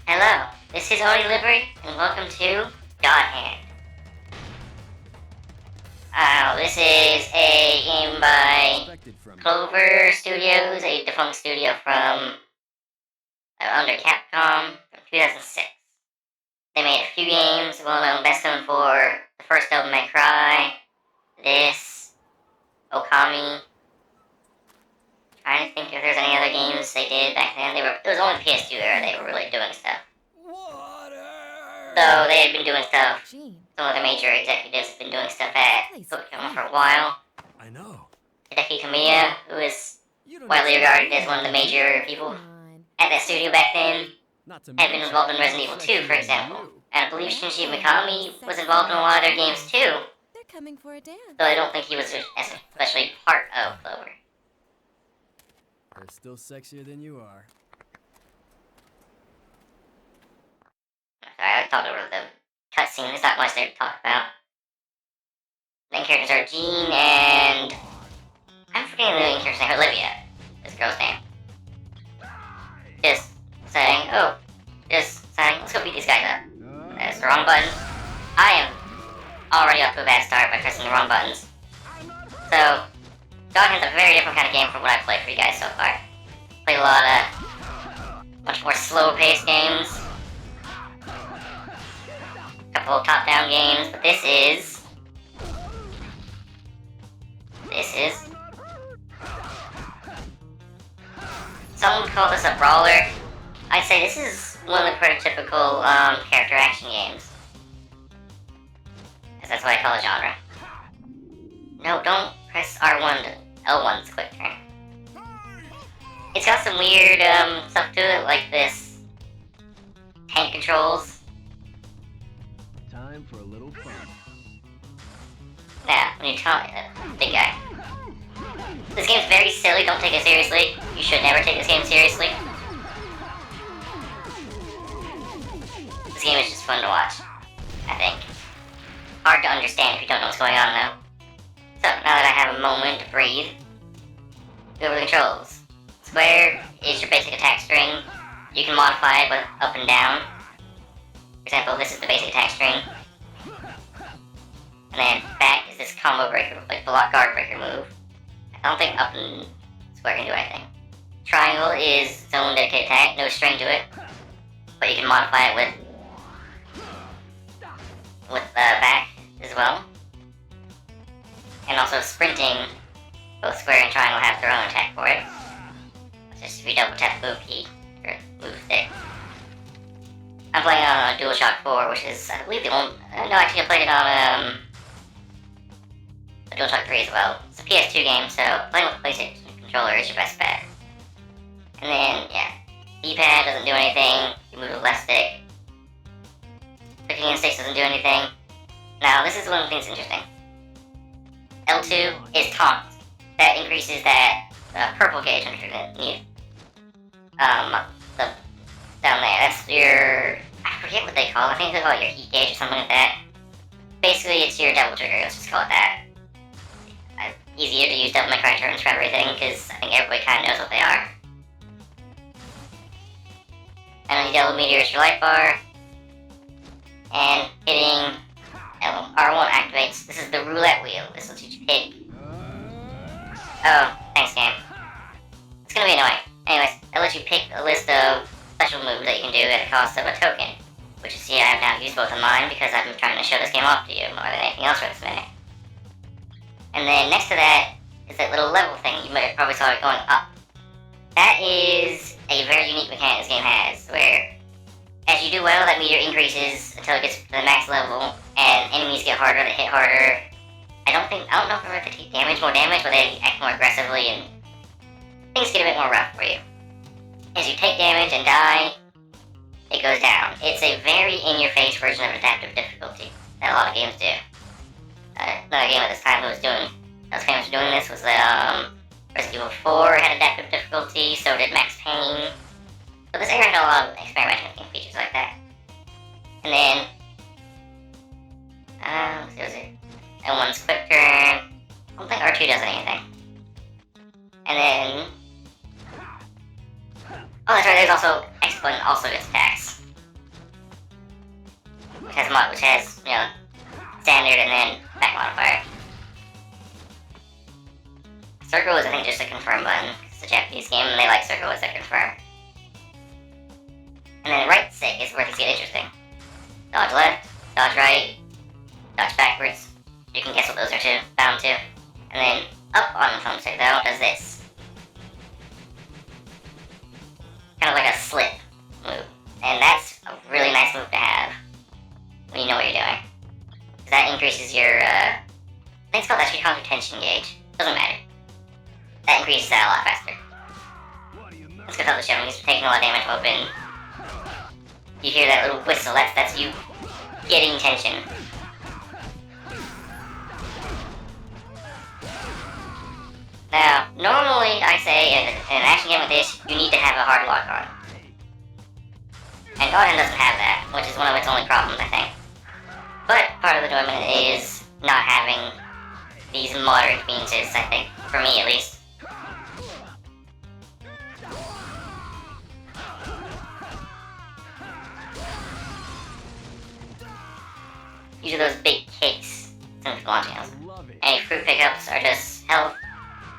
Hello, this is Ori Liberty, and welcome to God Hand. This is a game by Clover Studios, a defunct studio from under Capcom from 2006. They made a few games, best known for the first Devil May Cry, this, Okami. Trying to think if there's any other games they did back then. It was only the PS2 era they were really doing stuff. So they had been doing stuff. Some of the major executives have been doing stuff at Pokemon for a while. I know. Hideki Kamiya, who is widely regarded as one of the major people at that studio back then, had been involved in Resident Evil 2, for example. And I believe Shinji Mikami was involved in a lot of their games too. They're coming for a dance. Though I don't think he was especially part of Clover. They're still sexier than you are. Sorry, I talked over the cutscene. There's not much there to talk about. Main characters are Jean and... I'm forgetting the main character's name. Olivia. This girl's name. Just saying, let's go beat these guys up. That's the wrong button. I am already off to a bad start by pressing the wrong buttons. So, God Hand's a very different kind of game from what I've played for you guys so far. Played a lot of much more slow-paced games. A couple of top-down games, but this is... Some would call this a brawler. I'd say this is one of the prototypical character action games. Because that's what I call a genre. No, don't press R1 to L1's quick turn. It's got some weird stuff to it, like this tank controls. Time for a little fun. Yeah, when you tell big guy. This game's very silly, don't take it seriously. You should never take this game seriously. This game is just fun to watch, I think. Hard to understand if you don't know what's going on though. So, now that I have a moment to breathe, go over the controls. Square is your basic attack string. You can modify it with up and down. For example, this is the basic attack string. And then back is this combo breaker, like block guard breaker move. I don't think up and square can do anything. Triangle is its own dedicated attack, no string to it. But you can modify it with back as well. And also sprinting, both square and triangle have their own attack for it. It's just if you double tap the move key, or move stick. I'm playing on a DualShock 4, which is, I believe, the only... no, actually I played it on a DualShock 3 as well. It's a PS2 game, so playing with the PlayStation controller is your best bet. And then, yeah, D-pad doesn't do anything. You move the left stick. Clicking and sticks doesn't do anything. Now, this is one of the things interesting. L2 is taunt. That increases that purple gauge underneath. Down there, that's your... I forget what they call it. I think they call it your heat gauge or something like that. Basically, it's your double trigger. Let's just call it that. Easier to use Devil May Cry turns for everything, because I think everybody kind of knows what they are. And the yellow meteor is your light bar. And hitting R1 activates. This is the roulette wheel. This lets you pick. Oh, thanks, game. It's gonna be annoying. Anyways, it lets you pick a list of special moves that you can do at a cost of a token. Which you see I have now used both of mine because I've been trying to show this game off to you more than anything else for this minute. And then next to that is that little level thing. You might probably saw it going up. That is a very unique mechanic this game has, where as you do well, that meter increases until it gets to the max level, and enemies get harder, they hit harder. I don't know if they take more damage, but they act more aggressively, and things get a bit more rough for you. As you take damage and die, it goes down. It's a very in-your-face version of adaptive difficulty that a lot of games do. Another game at this time that was famous for doing this was Resident Evil 4 had adaptive difficulty, so did Max Payne. So this era had a lot of experimental features like that. And then, let's see, was it? L1's quick turn. I don't think R2 does anything. And then, oh, that's right, there's also X button also gets attacks. which has standard and then back modifier. Circle is, I think, just a confirm button. It's a Japanese game and they like circle as a confirm. And then right stick is where things get interesting. Dodge left, dodge right, dodge backwards. You can guess what those are too, bound to. And then up on the thumbstick though does this. Kind of like a slip move. And that's a really nice move to have when you know what you're doing. Because that increases your, I think it's called actually counter tension gauge. Doesn't matter. That increases that a lot faster. Let's go tell the show. He's taking a lot of damage open. You hear that little whistle, that's you getting tension. Now, normally I say in an action game like this, you need to have a hard lock on. And God Hand doesn't have that, which is one of its only problems, I think. But part of the enjoyment is not having these moderate inconveniences, I think, for me at least. Usually those big kicks since launching those. Any fruit pickups are just health,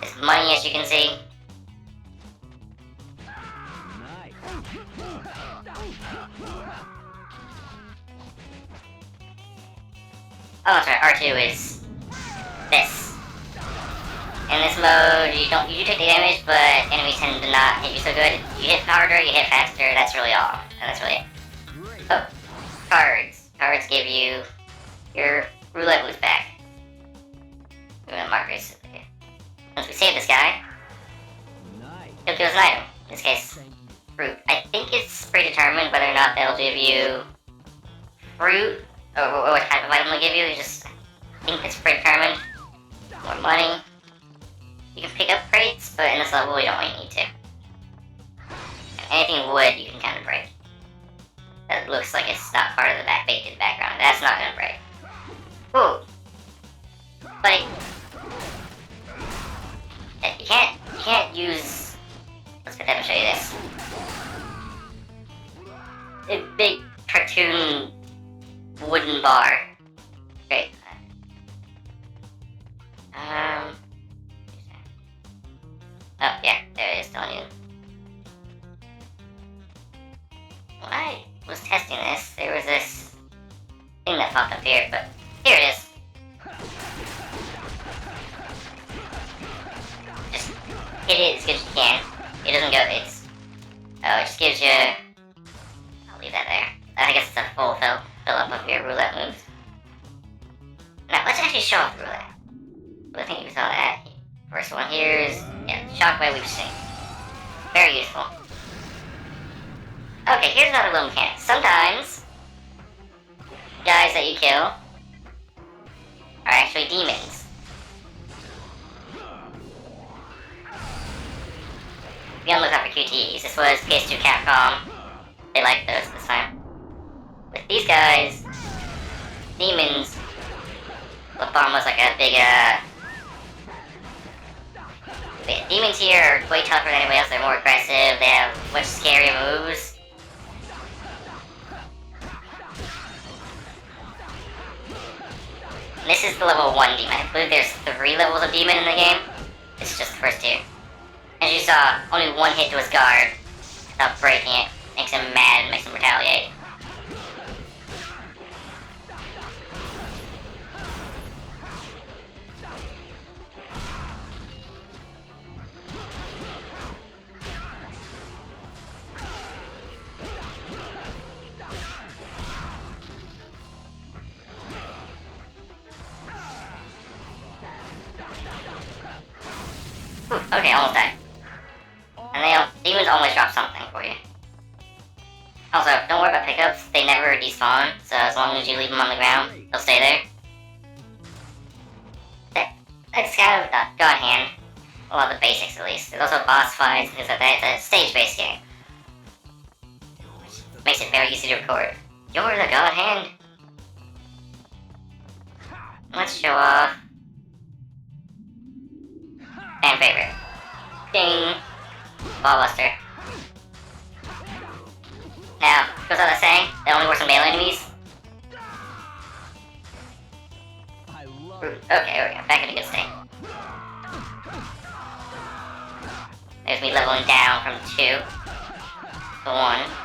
as money as you can see. Oh, that's right, R2 is this. In this mode, you do take the damage, but enemies tend to not hit you so good. You hit harder, you hit faster, that's really all. And that's really it. Oh, cards. Cards give you your roulette boost back. Roulette markers. Once we save this guy, he'll give us an item. In this case, fruit. I think it's predetermined whether or not they'll give you fruit, or what type of item they'll give you. I think it's predetermined. More money. You can pick up crates, but in this level you don't really need to. Anything wood you can kind of break. That looks like it's not part of the baked in background. That's not gonna break. Ooh. Buddy. You can't use... Let's put that and show you this. A big cartoon wooden bar. Great. Oh, yeah, there it is, telling you. When I was testing this, there was this thing that popped up here, but here it is. Just hit it as good as you can. It doesn't go, it just gives you... I'll leave that there. I guess it's a full fill up of your roulette moves. Now, let's actually show off the roulette. I think you saw that. First one here is, Shockwave we've seen. Very useful. Okay, here's another little mechanic. Sometimes, guys that you kill are actually demons. Be on the lookout for QTEs. This was PS2 Capcom. They liked those this time. With these guys, demons look almost like a big, demons here are way tougher than anybody else. They're more aggressive. They have much scarier moves. And this is the level 1 demon. I believe there's 3 levels of demon in the game. This is just the first 2. As you saw, only 1 hit to his guard without breaking it. Makes him mad and makes him retaliate. Okay, almost died. And demons always drop something for you. Also, don't worry about pickups, they never despawn, so as long as you leave them on the ground, they'll stay there. That's kind of God Hand. A lot of the basics at least. There's also boss fights and things like that. It's a stage-based game. Which makes it very easy to record. You're the God Hand. Let's show off. Fan favorite. Ding! Ballbuster. Now, goes without saying, it only works on melee enemies. Okay, there we go. Back in a good state. There's me leveling down from 2 to 1.